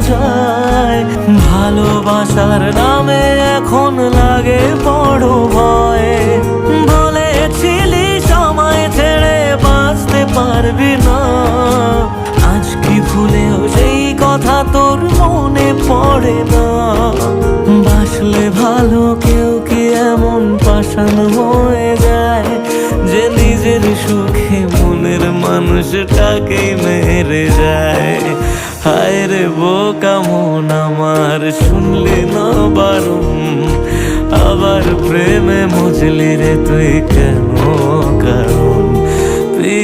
যায়। ভালোবাসার নামে এখন লাগে বড় ভয়। বলেছিলি সময় ছেড়ে বাঁচতে পারবি না, আজ কি ভুলেও সেই কথা তোর মনে পড়ে না? বাসলে ভালো কেউ কি এমন পাষাণ হয়ে যায় যে নিজের সুখে মনের মানুষটাকেই মেরে যায়? হায় রে বোকা মন আমার, শুনলি না বারণ, আবার প্রেমে মজলি রে তুই কেন কারণ? তুই